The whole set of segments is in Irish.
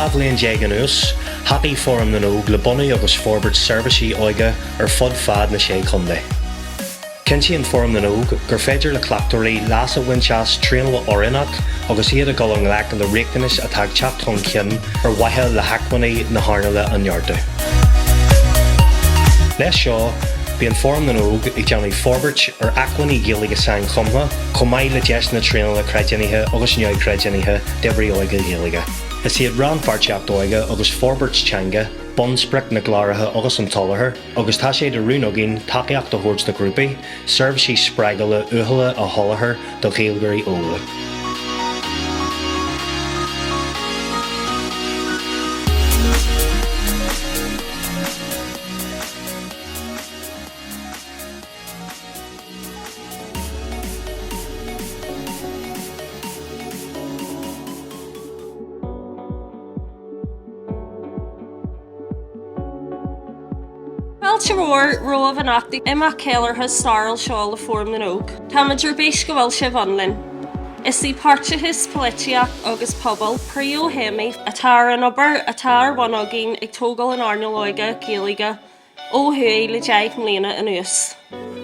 Bhavlíonn Déag Anuas, Happy Forum na Nóg le bunú agus forbairt Tógáil Óige fud fad na sé chundaí. Cinnte an Forum na Nóg gur féidir le clachtúirí leas a bhainteas tríonla orínach agus iad a gul an ghlaic an do riachtanas atá teachtón cinn waithe le haicmhaí na hairneala an nearda. Leis seo, bí an Forum na Nóg ag deannaí forbairt achoimre Ghaeilge san chumha chomhaid le deis na tríonla creidinithe agus neoid creidinithe d'obair Óige Ghaeilge. Is iad ran farteacht Óige agus forbairt teanga, bunsprich na gláirithe agus an tolathair, agus tá sé de rúnógin takeíocht do thuairt na grúpaí, serviceí spreagala uathaile a tholathair do Ghaeilgeoirí óla. Roir roh an achtaí imach céalar has starl seáil le Forum na Nóg. Tá maidir béis go bhfuil sé bhanlinn. Is í páirteachas políteach agus pobl príú héimi atá an obair atá bhanógin ag Tógáil Earnáil Óige Ghaeilge ó thuaidh le 10 mbliana anuas.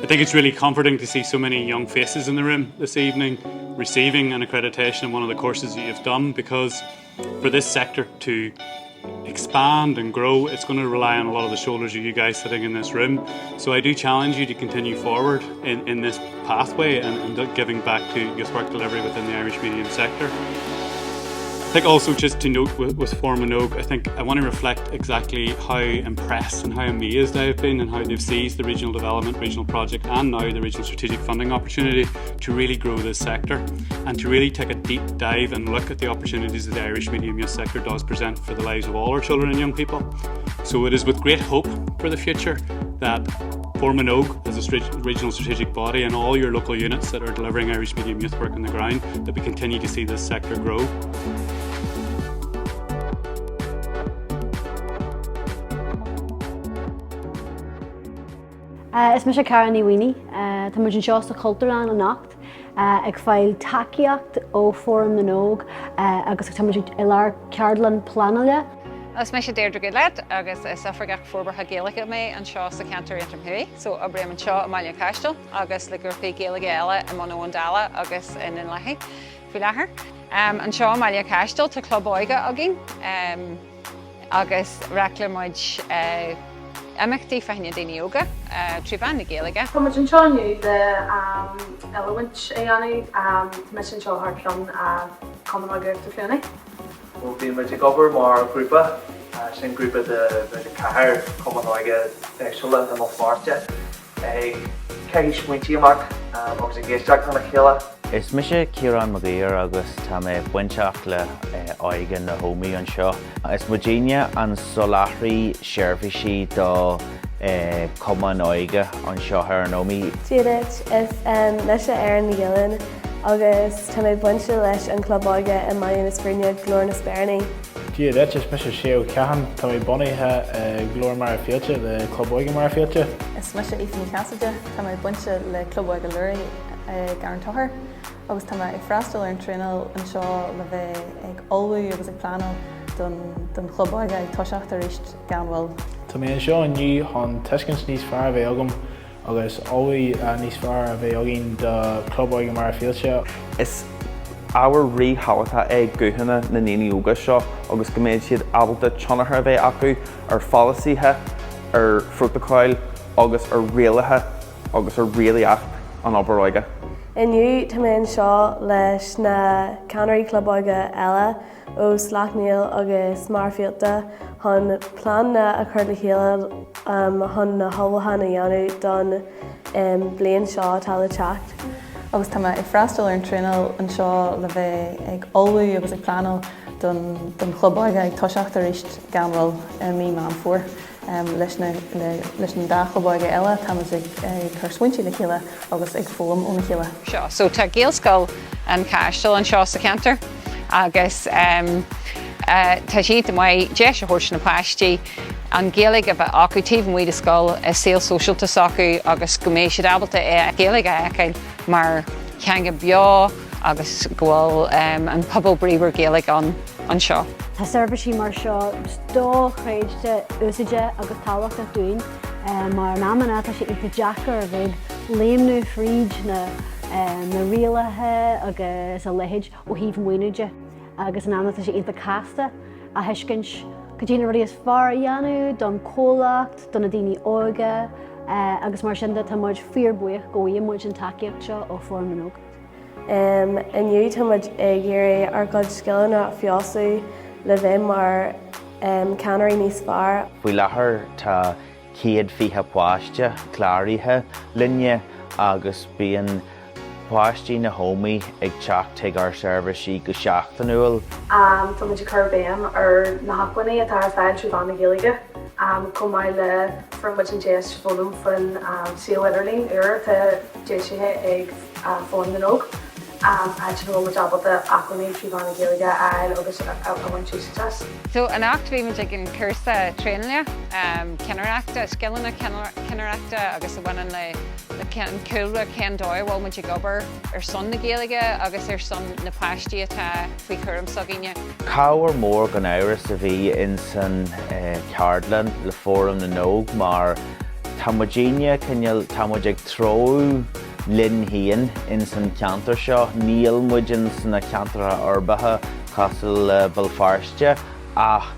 I think it's really comforting to see so many young faces in the room this evening receiving an accreditation in one of the courses that you've done, because for this sector to expand and grow, it's going to rely on a lot of the shoulders of you guys sitting in this room. So I do challenge you to continue forward in this pathway and giving back to youth work delivery within the Irish medium sector. I think also just to note with Forum na Nóg, I think I want to reflect exactly how impressed and how amazed I have been and how they've seized the regional development, regional project and now the regional strategic funding opportunity to really grow this sector and to really take a deep dive and look at the opportunities that the Irish medium youth sector does present for the lives of all our children and young people. So it is with great hope for the future that Forum na Nóg as a regional strategic body and all your local units that are delivering Irish medium youth work on the ground, that we continue to see this sector grow. Is me sé Cara ní Wini, tá muid an seo sa cultúrán an nacht ag fáil takeíocht ó Forum na Nóg agus tá muid i lár ceardlan planaile. Is me sé Deirdre Goodlad agus is afragach forbartha Ghaeilge mé an seo sa Cantor Intermhuaí, so obair an seo Amalia Caistel agus le grúpaí Ghaeilge eile I Mona Wandala agus in Lehi fi láthair. An seo Amalia Caistel tá Club Óige agin agus reclamuid Amachtaí feithne daoine yoga, tríbhan na Ghaeilge. Tá muid an seáinniu de element é annaigh me sin seo hartlan common agur do fianna. Well, bhí muid ag obair mar grúpa, sin grúpa de chathair common aige éagsúla an ollmhárte ag ceitheadh smaointí amach agus ag géisteach na chéile. Is me sé Ciarán Maguire agus tá mé buinteach le Óige na Hómaí an seo. Is Virginia an soláthraí seirbhísí do Common Óige an seo ar an Ómaí. Tíodet is leis Éireann na Ghaeilge agus tá mé buinte leis an Club Óige I Maion na Spríne glór na Spéirní. Tíodet is me sé Séú Ceathan tá mé bunaithe glór mar féilte le Club Óige mar féilte. Is me sé Ethan Cassidy tá mé buinte le Club Óige Luirí Garan Tohar. Agus tá ag freastal ar an tríonal an seo le bheith ag olbhú agus ag planal don Club Óige ag toiseacht ar ríist ganbhfuil. Tá mé an seo aniu chun tuiscint níos fearr a bheith agam agus olbhú níos fearr a bheith agin do Club Óige mar féilte. Is ábhar ríthabhartha ag gcúthanna na naoine óga seo agus go mbeidh siad ábalta tionartha a bheith acu ar fálasíthe, ar fruchtacáil agus ar rialathe agus ar rialaíocht an obair Óige. Inniu tá mé an seo leis na Canairí Club Óige eile ó Slaachnaíl agus Marfialta chun plán na a chuir le chéile chun na hallhatha na dheanú don bliain seo tá le teacht. Agus tá ag freastal ar an tríonal an seo le bheith ag olbhú agus ag planal don Club Óige ag toiseacht ar ríist ganbhfuil mí man fuair. Leis na dá Club Óige eile tá ag chur smaointí le chéile agus ag fólam ó na chéile. Seo, so tá Gaelscoil an Caistel an seo sa Cantor agus tá siad mai deis a thuairt na páistí an Ghaeilge a bheith acu taobh muid a scoil is saol sosialtas acu agus go mbeidh siad ábalta Ghaeilge aiceil mar teanga beo agus go bhfuil an pobl bríomhar Ghaeilge an anseo. Tá serviceí mar seo dó chréide úsaide agus táhacht a dún mar námanna tá sé ita deachar a bheith léimnú fríd na rialathe agus a lehéid ó híomh muoineide agus nána tá sé ita casta a heiscint go dtíana ruí is fear dhéanú don cólacht don na daoine óige agus mar sin tá muid fíorbuíoch go bhfuil muid an takeíocht seo ó Fórum na Nóg. Iniu tá muid ag géirí ar gcuid scileanna fiosú le bheith mar ceannairí níos fearr. Bhui láthair tá céad fiche pláiste chláirithe linne agus bíon pláistí na hómaí ag teach ar serviceí go seachtainúil. Tá muid chur béim ar na hacuinnaí atá ar fáil Tógáil Earnáil Óige chun maiid le formuid an déas fólam fan anseo idirlín tá déisithe ag Fórum na Nóg. Actually, we're talking about the achoimre Tógáil Earnáil Óige agus bhain suntasach. So an act bhí muid ag an cursa tréinne, ceannareachta, scileanna ceannareachta agus a bhainean le cúlra cean dóir bhfuil muid ag obair ar son na Gaeilge agus ar son na páistí atá faoi chum sagaine. Cabhar mór gan áras a bhí in san ceardlan le Fórum na Nóg mar tá muidíine tá muid ag tró linn híon in san ceantar seo, níl muid in sanna ceantartha orbatha costal Belfáiste ach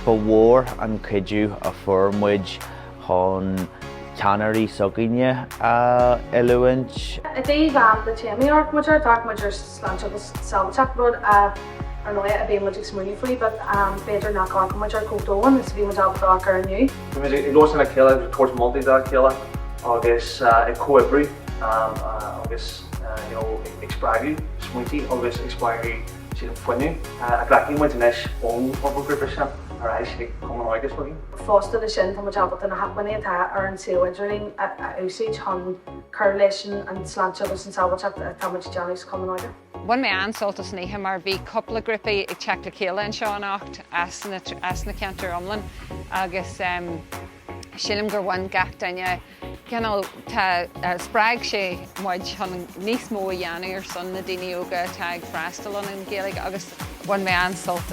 ba mhór an cuidiú a fuairmuid chun ceannairí sagaine a iluint. I dtí the teanga muidir dark muidir slanseach suntasach rud ar nua a bhí muid ag smúní faoi, but beidir nach gá muidir códóin is bhí muid abhach ar aniu. I glósanna céile towards multi dá céile agus ag coibrí agus exprágu smuotí agus exprágu sin foiinniu. A ghlaicín muid inis ón grúpa sin ar éis cuman áigeas fuí. Fásta le sin tá muid abhach na hacuinnaí atá ar anseo idirlín a úsáid chun chur leis an sláinte agus an sábhailteach tá muid deanús cuman áige. Bhain mé ansoltas níthe mar bhí coppla grúpaí ag teach le céile anseo an acht as na ceantar iomlán agus sílim gur bhain gach daine Canal tá sppraig sé muid chun níos mó dhéanú ar son na daoine óga tá ag freastal an Gaeilge agus bhain mé ansalt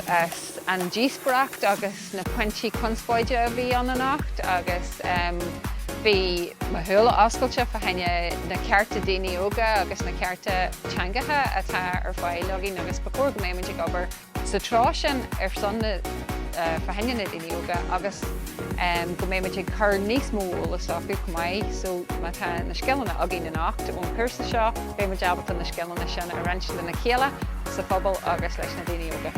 an díospracht agus na pointí conspóide a bhí an nacht agus bhí thula oscailte fa haine na cearta daoine óga agus na cearta teangatha atá ar fáil login agus bacór go mé muid ag obair sa trá sin ar son na fahaine na daoine óga agus go mé muid ag chur níos mó olalas acu cumáid so tá na scileanna a gin na nacht ón cursa seo bé muid abhata na scileanna sin a ransin na chéile sa phobal agus leis na daoine óga.